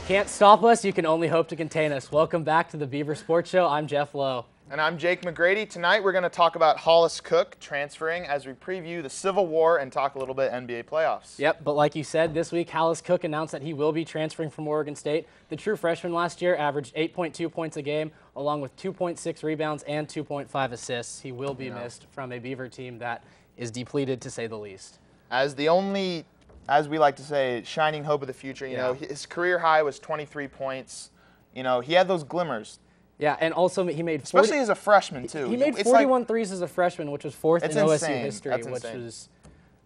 Can't stop us, you can only hope to contain us. Welcome back to the Beaver Sports Show. I'm Geoff Lowe. And I'm Jake McGrady. Tonight we're going to talk about Hollis Cook transferring as we preview the Civil War and talk a little bit NBA playoffs. Yep, but like you said, this week Hollis Cook announced that he will be transferring from Oregon State. The true freshman last year averaged 8.2 points a game, along with 2.6 rebounds and 2.5 assists. He will be missed from a Beaver team that is depleted, to say the least. As the only, as we like to say, shining hope of the future, you know, his career high was 23 points. You know, he had those glimmers. Yeah, and also he made especially as a freshman, too. He made 41 threes as a freshman, which was fourth in OSU history, which was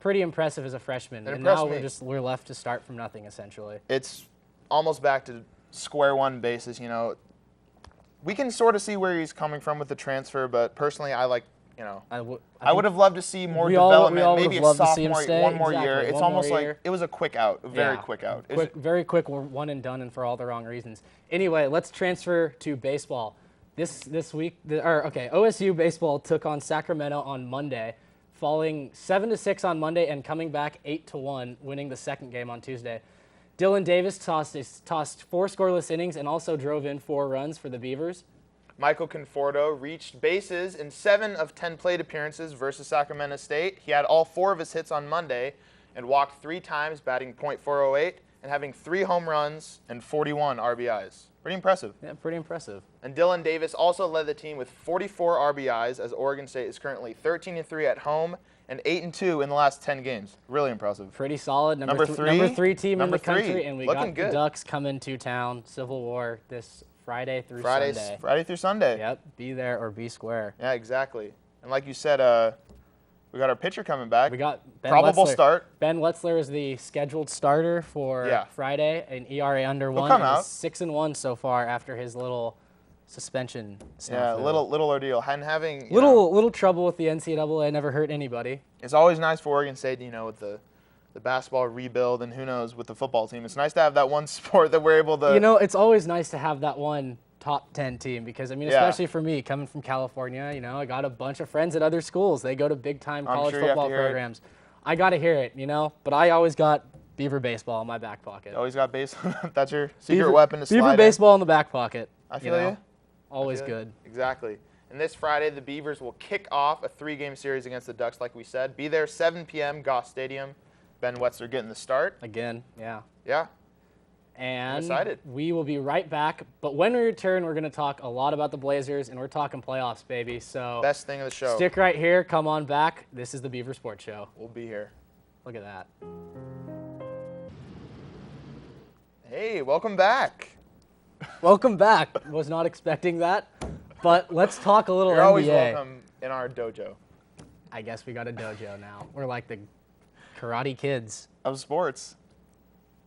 pretty impressive as a freshman. And now we're left to start from nothing, essentially. It's almost back to square one basis, you know. We can sort of see where he's coming from with the transfer, but personally I like, you know, I would have loved to see more development, maybe a sophomore, one more year. It's almost like it was a quick out, a very quick out. Very quick, one and done, and for all the wrong reasons. Anyway, let's transfer to baseball. This week, OSU baseball took on Sacramento on Monday, falling 7-6 on Monday and coming back 8-1, winning the second game on Tuesday. Dylan Davis tossed 4 scoreless innings and also drove in 4 runs for the Beavers. Michael Conforto reached bases in 7 of 10 plate appearances versus Sacramento State. He had all 4 of his hits on Monday and walked 3 times, batting .408 and having 3 home runs and 41 RBIs. Pretty impressive. Yeah, pretty impressive. And Dylan Davis also led the team with 44 RBIs as Oregon State is currently 13-3 at home and 8-2 in the last 10 games. Really impressive. Pretty solid. Number 3 team in the country, and we got the Ducks coming to town. Civil War this Friday through Sunday. Friday through Sunday. Yep, be there or be square. Yeah, exactly. And like you said, we got our pitcher coming back. We got Ben probable Wetzler. Start. Ben Wetzler is the scheduled starter for Friday. An ERA under 1. Come out. 6-1 so far after his little suspension. Yeah, little ordeal. Having little trouble with the NCAA. Never hurt anybody. It's always nice for Oregon State, you know, with the basketball rebuild and who knows with the football team. It's nice to have that one sport that we're able to. You know, it's always nice to have that one top 10 team because, I mean, especially for me, coming from California, you know, I got a bunch of friends at other schools. They go to big-time college football programs. I got to hear it, you know, but I always got Beaver baseball in my back pocket. You always got baseball. That's your secret weapon to slide Beaver baseball in the back pocket. I feel you. Always good. Exactly. And this Friday, the Beavers will kick off a 3-game series against the Ducks, like we said. Be there 7 p.m., Goss Stadium. Ben Wetzler getting the start. Again, yeah. Yeah. And I'm excited. We will be right back. But when we return, we're going to talk a lot about the Blazers, and we're talking playoffs, baby. So best thing of the show. Stick right here. Come on back. This is the Beaver Sports Show. We'll be here. Look at that. Hey, welcome back. Welcome back. Was not expecting that. But let's talk a little NBA. You're always welcome in our dojo. I guess we got a dojo now. We're like the Karate Kids of sports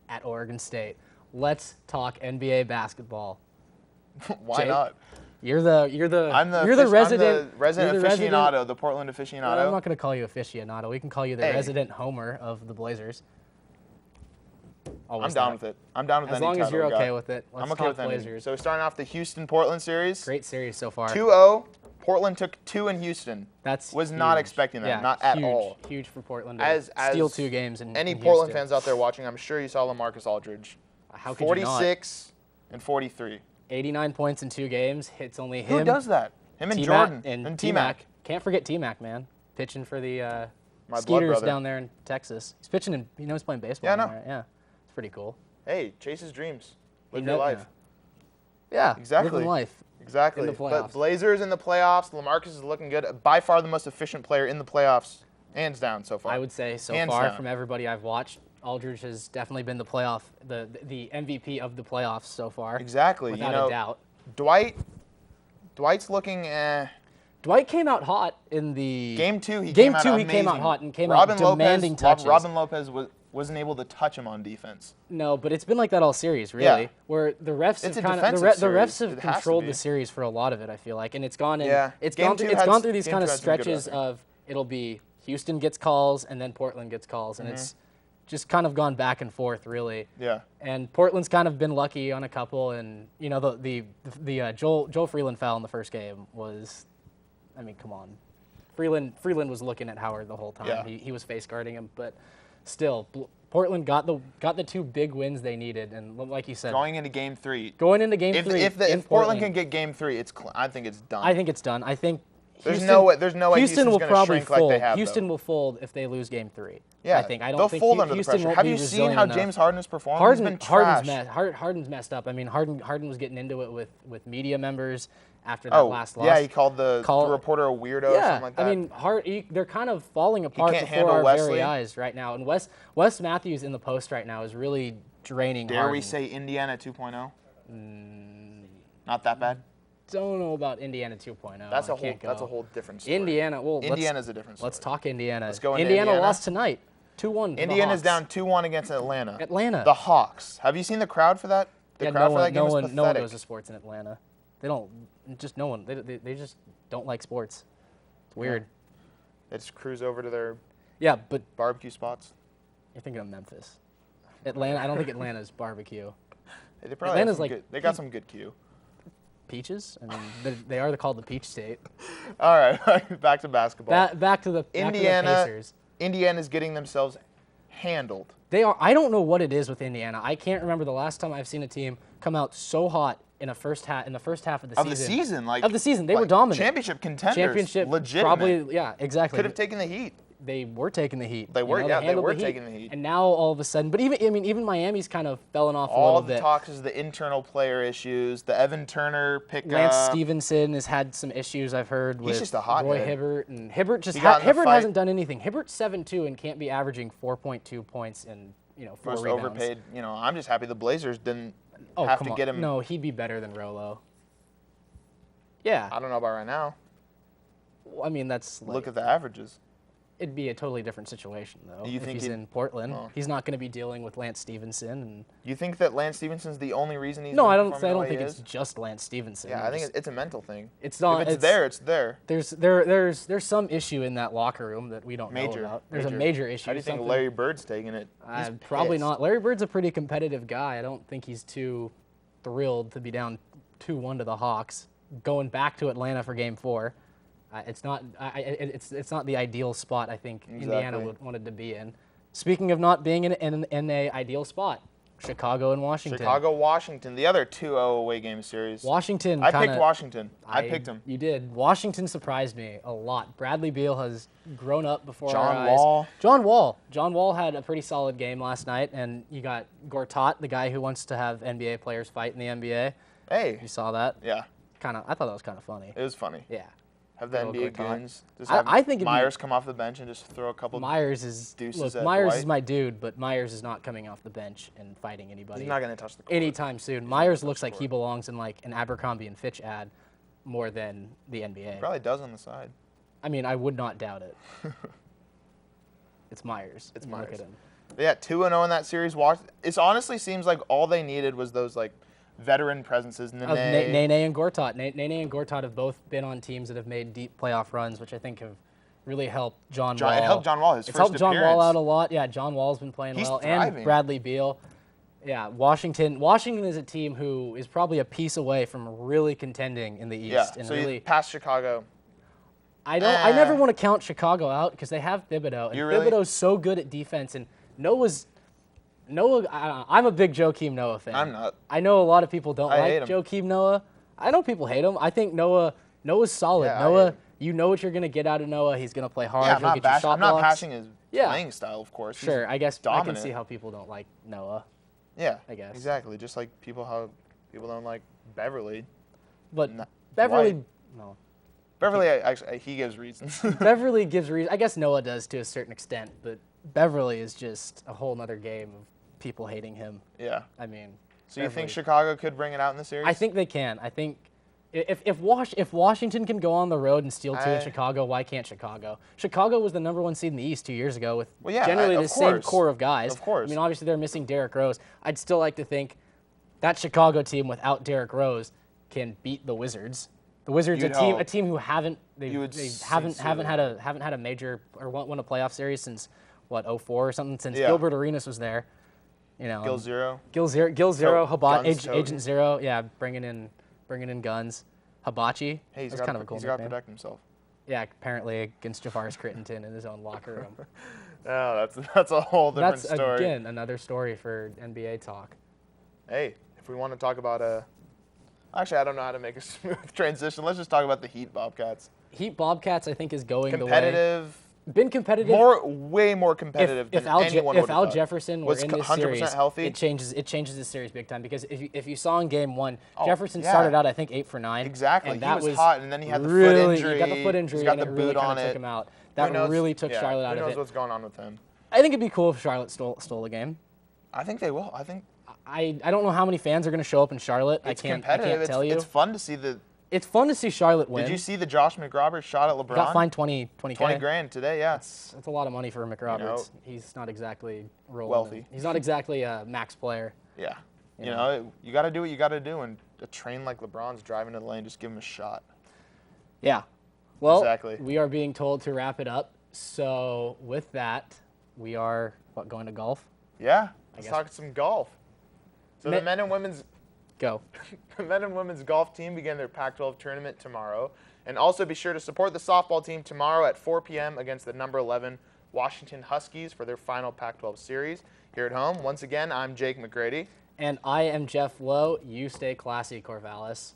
at Oregon State. Let's talk NBA basketball. Why not? You're the resident aficionado, the Portland aficionado. Well, I'm not going to call you aficionado. We can call you the resident homer of the Blazers. I'm down with it. I'm down with as long as you're okay with it. Let's I'm okay with Blazers. So we're starting off the Houston-Portland series. Great series so far. 2-0. Portland took 2 in Houston. Was not expecting that, not at all. Huge for Portland to steal 2 games in any in Portland fans out there watching, I'm sure you saw LaMarcus Aldridge. How could 46 and 43. 89 points in 2 games. Hits only him. Who does that? Him and Jordan and T-Mac. Can't forget T-Mac, man. Pitching for the My Skeeters down there in Texas. He's pitching and he knows playing baseball. Yeah, I know. Right? Yeah, it's pretty cool. Hey, chase his dreams. Live your life. Yeah, exactly. Living life. Exactly. In the playoffs. But Blazers in the playoffs. LaMarcus is looking good. By far the most efficient player in the playoffs, hands down so far. I would say so far from everybody I've watched, Aldridge has definitely been the MVP of the playoffs so far. Exactly. Without a doubt. Dwight's looking Dwight came out hot in the game 2. He came out hot and came out demanding touches. Robin Lopez wasn't able to touch him on defense. No, but it's been like that all series, really. Yeah. Where the refs have controlled the series for a lot of it, I feel like, and it's gone through these kind of stretches of it'll be Houston gets calls and then Portland gets calls, and it's just kind of gone back and forth, really. Yeah. And Portland's kind of been lucky on a couple, and you know the Joel Freeland foul in the first game was, I mean, come on, Freeland was looking at Howard the whole time. Yeah. He was face guarding him, but still, Portland got the 2 big wins they needed, and like you said, going into Game 3. If Portland can get Game 3, I think it's done. I think it's done. I think there's no way Houston's will going to probably shrink fold. like they have. Houston will fold if they lose Game 3. Yeah, I don't they'll think fold under Houston the pressure. won't Have be you seen resilient how enough. James Harden has performed? He's been trash. Harden's messed up. I mean, Harden was getting into it with media members after that last loss. Yeah, he called the reporter a weirdo or something like that. I mean, they're kind of falling apart before our very eyes right now. And Wes Matthews in the post right now is really draining Harden. Dare we say Indiana 2.0? Not that bad? Don't know about Indiana 2.0. That's a whole different story. Indiana's a different story. Let's talk Indiana. Let's go into Indiana lost tonight, 2-1. Indiana's down 2-1 against Atlanta. The Hawks. Have you seen the crowd for that? The crowd for that game was pathetic. No one goes to sports in Atlanta. They don't. Just no one. They just don't like sports. It's weird. Yeah. They just cruise over to their but barbecue spots. You're thinking of Memphis. Atlanta. I don't think Atlanta's barbecue. They probably they got some good Q. Peaches? I mean, they are called the Peach State. All right, back to basketball. Back to the Pacers. Indiana's getting themselves handled. They are. I don't know what it is with Indiana. I can't remember the last time I've seen a team come out so hot in the first half of the season. Of the season, they were dominant. Championship contenders. Legitimate. Probably, yeah, exactly. Could have taken the heat. They were taking the heat. They were taking the heat. And now all of a sudden, but even Miami's kind of fallen off a little bit. All the talks is the internal player issues, the Evan Turner pickup. Lance Stevenson has had some issues, I've heard, with He's just a hot Roy head. Hibbert. And Hibbert hasn't done anything. Hibbert's 7-2 and can't be averaging 4.2 points and 4 Most rebounds. overpaid. I'm just happy the Blazers didn't have to get him. No, he'd be better than Rolo. Yeah. I don't know about right now. Well, I mean, look at the averages. It'd be a totally different situation, though. You think he's in Portland, he's not going to be dealing with Lance Stevenson. And you think that Lance Stevenson's the only reason he's? No, I don't think it's just Lance Stevenson. Yeah, I think it's a mental thing. It's not. If it's there, it's there. There's some issue in that locker room that we don't know about. There's a major issue. How do you think Larry Bird's taking it? Probably not. Larry Bird's a pretty competitive guy. I don't think he's too thrilled to be down 2-1 to the Hawks, going back to Atlanta for Game 4. It's not the ideal spot I think Indiana wanted to be in. Speaking of not being in an ideal spot, Chicago and Washington. Chicago-Washington, the other 2-0 away game series. Washington. I picked Washington. I picked him. You did. Washington surprised me a lot. Bradley Beal has grown up before our eyes. John Wall had a pretty solid game last night, and you got Gortat, the guy who wants to have NBA players fight in the NBA. Hey. You saw that? Yeah. I thought that was kind of funny. It was funny. Yeah. Have the NBA goons. I think Myers come off the bench and just throw a couple deuces at Myers Dwight. is my dude, but Myers is not coming off the bench and fighting anybody. He's not going to touch the court anytime soon. Myers looks like he belongs in like an Abercrombie and Fitch ad more than the NBA. He probably does on the side. I mean, I would not doubt it. It's Myers. It's Myers. Look at him. Yeah, 2-0 in that series. It honestly seems like all they needed was those like veteran presences. Nene and Gortat. Nene and Gortat have both been on teams that have made deep playoff runs, which I think have really helped John Wall. It helped John Wall. It's helped John Wall out a lot. Yeah, John Wall's been playing well. Thriving. And Bradley Beal. Yeah, Washington is a team who is probably a piece away from really contending in the East. Yeah, and so really, you pass Chicago. I never want to count Chicago out because they have Thibodeau. And Thibodeau's so good at defense. And I'm a big Joakim Noah fan. I'm not. I know a lot of people don't like Joakim Noah. I know people hate him. I think Noah's solid. Yeah, Noah, you know what you're going to get out of Noah. He's going to play hard. Yeah, He'll get you shot I'm not blocks. passing his playing style, of course. Sure, I guess dominant. I can see how people don't like Noah. Yeah, I guess. Exactly. Just like how people don't like Beverly. But Beverly, Dwight. no. Beverly, actually, he gives reasons. Beverly gives reasons. I guess Noah does to a certain extent, but Beverly is just a whole other game of people hating him. Yeah. I mean. So you think Chicago could bring it out in the series? I think they can. I think if Washington can go on the road and steal 2 at Chicago, why can't Chicago? Chicago was the #1 seed in the East 2 years ago with generally the same core of guys. Of course. I mean, obviously they're missing Derrick Rose. I'd still like to think that Chicago team without Derrick Rose can beat the Wizards. The Wizards, a team who haven't had a major or won a playoff series since what 2004 or something, since Gilbert Arenas was there. You know, Gil Zero, Agent Zero, bringing in guns. Hibachi. Hey, he's got to protect himself. Yeah, apparently against Javaris Crittenton in his own locker room. Oh, that's a whole different story. That's, again, another story for NBA talk. Hey, if we want to talk about actually, I don't know how to make a smooth transition. Let's just talk about the Heat Bobcats. Heat Bobcats, I think, is going competitive. The way. Been competitive. Way more competitive than anyone would have thought. If Al Jefferson were in this 100% series, healthy? it changes this series big time, because if you saw in Game 1, Jefferson started out, I think, 8 for 9. Exactly. And he that was hot, and then he had the really, foot injury. He got the foot injury, He's got and the it really boot kind on of took it. him out. That really took Charlotte out of it. Who knows what's going on with him? I think it'd be cool if Charlotte stole the game. I think they will. I don't know how many fans are going to show up in Charlotte. It's I can't tell you. It's fun to see It's fun to see Charlotte win. Did you see the Josh McRoberts shot at LeBron? He got fined 20 grand today, yeah. That's a lot of money for McRoberts. He's not exactly wealthy. He's not exactly a max player. Yeah. You know, you got to do what you got to do, and a train like LeBron's driving to the lane, just give him a shot. Yeah. Well, exactly. We are being told to wrap it up. So with that, we are, going to golf? Yeah. Let's talk some golf. So the men and women's Go. The men and women's golf team begin their Pac-12 tournament tomorrow. And also be sure to support the softball team tomorrow at 4 p.m. against the number 11 Washington Huskies for their final Pac-12 series. Here at home, once again, I'm Jake McGrady. And I am Geoff Lowe. You stay classy, Corvallis.